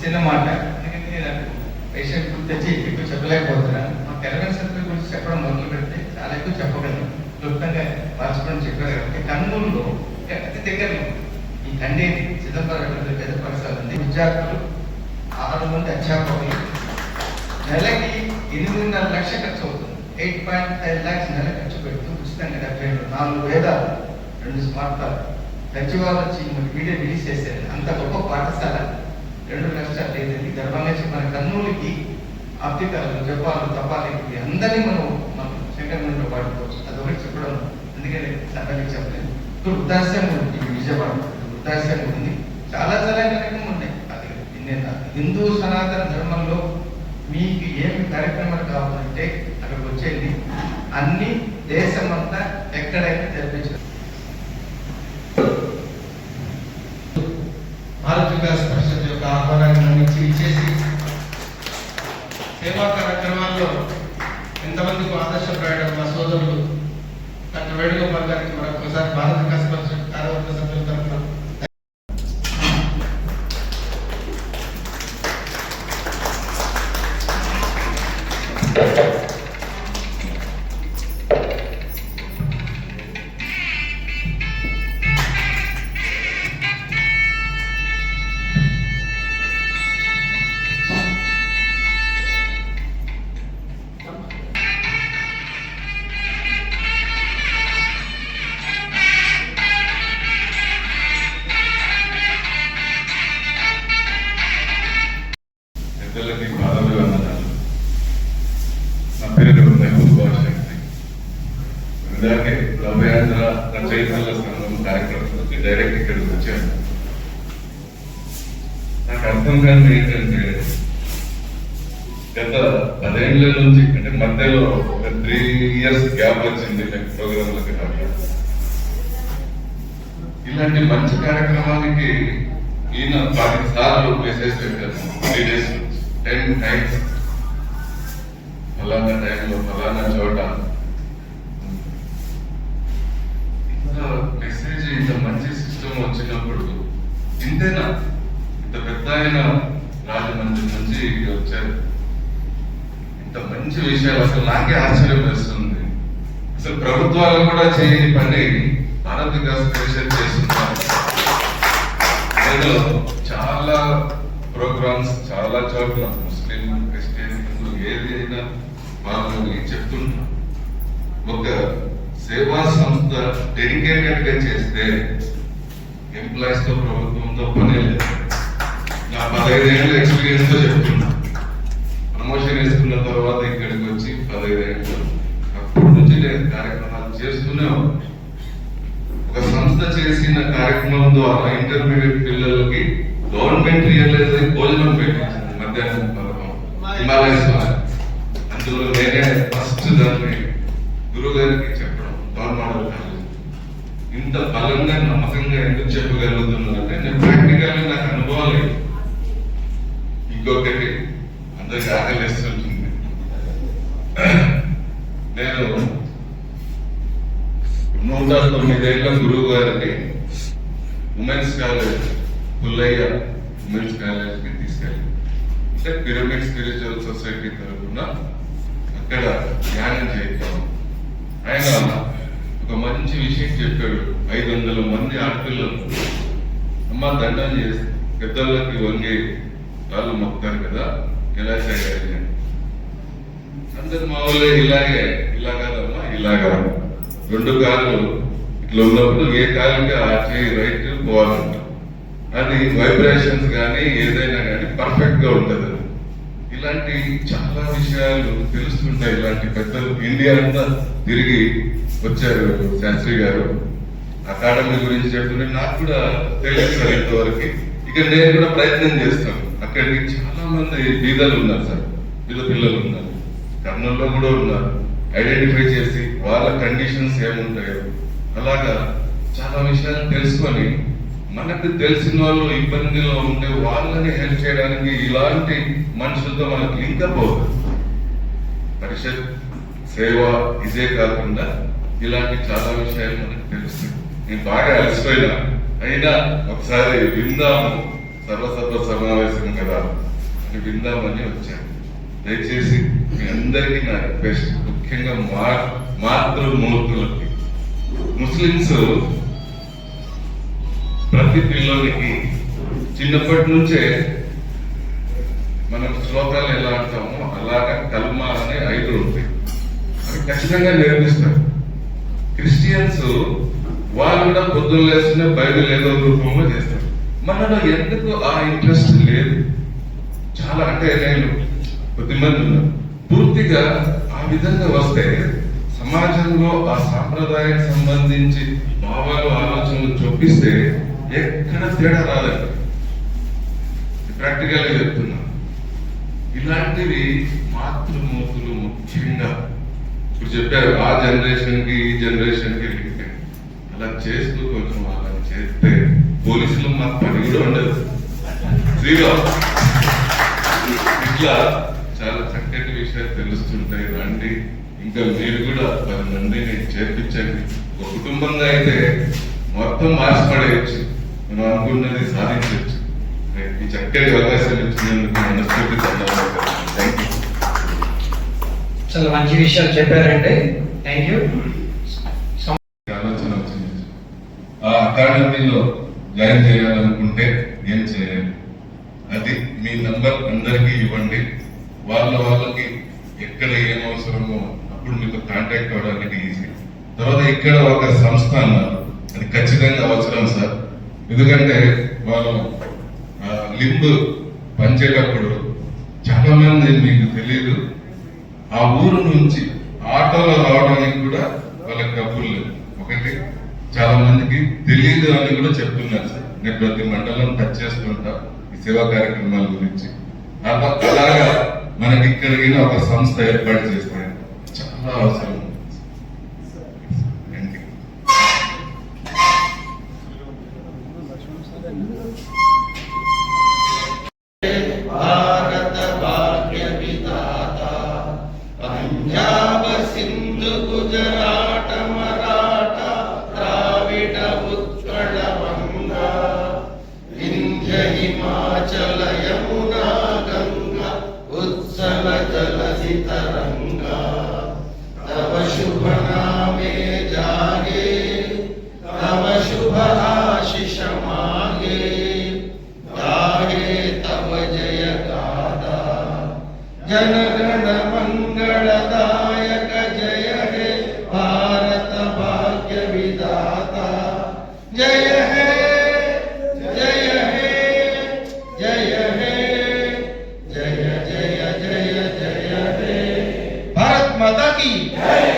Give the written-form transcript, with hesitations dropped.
చిన్న మాట, ఎందుకంటే నాకు పేషెంట్ గుర్తు తెచ్చి ఎక్కువ చెప్పలేకపోతున్నాను. మా తెలంగాణ సర్కిల్ గురించి చెప్పడం మొదలు పెడితే చాలా ఎక్కువ చెప్పగలను. క్లుప్తంగా మార్చుకోవడం చెప్పారు కాబట్టి కర్నూలులో అతి దగ్గరలో ఈ కండేది చిదంబరం పెద్ద పాఠశాల ఉంది. విద్యార్థులు 6 మంది అధ్యాపకులు, నెలకి 8.5 లక్షలు ఖర్చు అవుతుంది. 8.5 lakhs నెల ఖర్చు పెడుతూ ఉచితంగా 4 వేదాలు 2 స్మార్ట్ కార్డు సచివాలు వచ్చి వీడియో రిలీజ్ చేశారు. అంత గొప్ప పాఠశాల 2 లక్షలు లేదండి. గర్వంగా మన కర్నూలుకి ఆప్తికాలు, జపాలు, తపాలి అందరినీ మనం శంకరమణిలో పాడుకోవచ్చు. అదొకటి చెప్పడం అందుకని సభకి చెప్పలేదు. ఇప్పుడు వృద్ధాశ్రమం ఉంది విజయవాడ, వృద్ధాశ్రమం ఉంది. చాలా కార్యక్రమం ఉన్నాయి. అది హిందూ సనాతన ధర్మంలో మీకు ఏమి కార్యక్రమాలు కావాలంటే అక్కడికి వచ్చేది అన్ని దేశమంతా ఎక్కడైనా జరిపించారు. భారత వికాస్ పరిషత్ యొక్క ఆహ్వానాన్ని మన్నించి ఇచ్చేసి సేవా కార్యక్రమాల్లో ఎంతమందికి ఆదర్శప్రాయుడు మా సోదరులు డాక్టర్ వేణుగోపాల్ గారికి మరొకసారి భారత వికాస్ పరిషత్ కార్యవర్గ సభ్యుల తరఫున బాధలు అన్నదాలు. నా పేరు మహబూబ్ బాషక్తి. ఇందాకే లభ్యాంధ్ర రచయితల సంఘం కార్యక్రమం డైరెక్ట్ ఇక్కడికి వచ్చాను. నాకు అర్థం కాని ఏంటంటే గత 10 ఏళ్ల నుంచి, అంటే మధ్యలో ఒక 3 years గ్యాప్ వచ్చింది ప్రోగ్రాంలకి. ఇలాంటి మంచి కార్యక్రమానికి ఈయన 10 సార్లు మెసేజ్ పెట్టారు. 3 days 10 times ఫలానా టైంలో ఫలానా చోట. ఇంత మెసేజ్, ఇంత మంచి సిస్టమ్ వచ్చినప్పుడు ఇంతేనా? ఇంత పెద్ద ఆయన రాజమండ్రి నుంచి వచ్చారు. ఇంత మంచి విషయాలు అసలు నాకే ఆశ్చర్యం వేస్తుంది. అసలు ప్రభుత్వాలు కూడా చేయని పని భారత వికాస్ పరిషత్ చేస్తున్నారు. చాలా ప్రోగ్రామ్స్ చాలా చోట్ల ముస్లిం, క్రిస్టియన్, హిందూ ఏది అయినా వాళ్ళని చెప్తున్నా. ఒక సేవా సంస్థ డెడికేటెడ్ గా చేస్తే ఎంప్లాయీస్ తో ప్రభుత్వంతో పని లేదు. నా 15 ఏళ్ళ ఎక్స్పీరియన్స్ తో చెప్తున్నా. ప్రమోషన్ వేసుకున్న తర్వాత ఇక్కడికి వచ్చి 15 ఏళ్ళు అప్పటి నుంచి నేను కార్యక్రమాలు చేస్తూనే ఉన్నాను. ఒక సంస్థ చేసిన కార్యక్రమం ద్వారా ఇంటర్మీడియట్ పిల్లలకి గవర్నమెంట్ రియలైజ్ అయ్యి భోజనం పెట్టించింది. మధ్యాహ్నం పథకం హిమాలయస్. అందులో నేనే ఫస్ట్ దాన్ని గురువు గారికి చెప్పడం. గవర్నమెంట్ కాలేజ్ ఇంత బలంగా నమ్మకంగా ఎందుకు చెప్పగలుగుతున్నానంటే నేను ప్రాక్టికల్ నాకు అనుభవం లేదు. ఇంకొకటి అందరికి ఆకలిస్తుంటుంది. నేను 109 ఏళ్ళ గురువు గారికి ఉమెన్స్ కాలేజ్, పుల్లయ్య ఉమెన్స్ కాలేజ్కి తీసుకెళ్ళి, అంటే పిరమిడ్ స్పిరిచువల్ సొసైటీ తరఫున అక్కడ ధ్యానం చేద్దాం. ఆయన ఒక మంచి విషయం చెప్పాడు. 500 మంది ఆడపిల్లలు అమ్మ దండం చేసి పెద్దలకి వంగి వాళ్ళు మొక్తారు కదా, ఎలా చేయాలి అని. అందరు మా ఊళ్ళో ఇలా కాదమ్మా, ఇలాగా 2 కాళ్ళు ఇట్లా ఉన్నప్పుడు ఏ కాలుకి ఆ చేయి రైట్ పోవాలంట. అది వైబ్రేషన్స్ కానీ ఏదైనా కానీ పర్ఫెక్ట్ గా ఉంటుంది. ఇలాంటి చాలా విషయాలు తెలుస్తుంటాయి. ఇలాంటి పెద్దలు ఇండియా అంతా తిరిగి వచ్చారు. శాస్త్రి గారు అకాడమీ గురించి చెప్తుంటే నాకు కూడా తెలుసు ఇంతవరకు. ఇక నేను కూడా ప్రయత్నం చేస్తాను. అక్కడికి చాలా మంది బీదలు ఉన్నారు సార్, బీద పిల్లలు ఉన్నారు, కర్నూలులో కూడా ఉన్నారు. ఐడెంటిఫై చేసి వాళ్ళ కండిషన్స్ ఏముంటాయో అలాగా చాలా విషయాలు తెలుసుకొని మనకు తెలిసిన వాళ్ళు ఇబ్బందిలో ఉంటే వాళ్ళని హెల్ప్ చేయడానికి ఇలాంటి మనుషులతో మనకు లింకప్ అవుతుంది. పరిషత్ సేవ ఇదే కాకుండా ఇలాంటి చాలా విషయాలు మనకు తెలుస్తుంది. నేను బాగా అలసిపోయినా అయినా ఒకసారి విందాము, సర్వసభ సమావేశం కదా అని విందామని వచ్చాను. దయచేసి మీ అందరికీ నా రిక్వెస్ట్, ముఖ్యంగా మాతృమూర్తులకి, ముస్లిమ్స్ ప్రతి పిల్లలకి చిన్నప్పటి నుంచే మనం శ్లోకాలు ఎలా అంటామో అలాగా కల్మా అనే 5 ఉంటాయి, అవి ఖచ్చితంగా నేర్పిస్తారు. క్రిస్టియన్స్ వాళ్ళు కూడా పొద్దున్న లేస్తున్న బైబిల్ ఏదో రూపంలో చేస్తారు. మనలో ఎందుకు ఆ ఇంట్రెస్ట్ లేదు? చాలా అంటే నేను కొద్దిమంది ఉన్నారు. పూర్తిగా ఆ విధంగా వస్తే సమాజంలో ఆ సాంప్రదాయానికి సంబంధించి భావాలు ఆలోచనలు చొప్పిస్తే ఎక్కడ తేడా రాదండి. ప్రాక్టికల్ గా చెప్తున్నా. ఇలాంటివి మాతృమూర్తులు ముఖ్యంగా ఇప్పుడు చెప్పారు, ఆ జనరేషన్ కి ఈ జనరేషన్ కి లింక్ అలా చేస్తూ కొంచెం అలా చేస్తే పోలీసులు మాకు పని కూడా ఉండదు. శ్రీరామ్ ఇట్లా చాలా చక్కటి విషయాలు తెలుస్తుంటాయి. రండి, ఇంకా మీరు కూడా 10 మందిని చేర్పించండి. ఒక కుటుంబంగా అయితే మొత్తం మార్చిపడేయచ్చు, మనం అనుకున్నది సాధించవచ్చు. ఈ చక్కటి అవకాశం ఇచ్చినందుకు మనస్ఫూర్తి ధన్యవాదాలు. Thank you. చాలా మంచి విషయాలు చెప్పారండి. Thank you. ఆలోచన వచ్చింది, ఆ అకాడమీలో జాయిన్ చేయాలనుకుంటే ఏం చేయాలి? అది మీ నంబర్ అందరికీ ఇవ్వండి. వాళ్ళకి ఎక్కడ ఏం అవసరమో అప్పుడు మీతో కాంటాక్ట్ అవ్వడానికి ఈజీ. తర్వాత ఇక్కడ ఒక సంస్థ అన్నారు, అది ఖచ్చితంగా అవసరం సార్. ఎందుకంటే వాళ్ళు లింబ్ పంచేటప్పుడు చాలా మంది, మీకు తెలియదు, ఆ ఊరు నుంచి ఆటోలో రావడానికి కూడా వాళ్ళకి డబ్బులు లేదు. ఒకటి చాలా మందికి తెలియదు అని కూడా చెప్తున్నారు సార్. నేను ప్రతి మండలం టచ్ చేస్తుంటా ఈ సేవా కార్యక్రమాల గురించి. అలాగా మనకి ఇక్కడికి ఒక సంస్థ ఏర్పాటు చేస్తే చాలా అవసరం. భారత భాగ్య విధాత పంజాబ సింధు గుజరాట మరాఠ ద్రావిడ ఉత్కళ వంగ వింధ్య హిమాచల యమునా గంగా ఉత్సల జలసి తరంగా తవ శుభ నామే జాగే తవ శుభ ఆశిష మాగే गाहे तव जय गाथा जनगण मंगलदायक जय हे भारत भाग्य विधाता जय हे जय हे जय हे जय जय जय जय हे भारत माता की जय।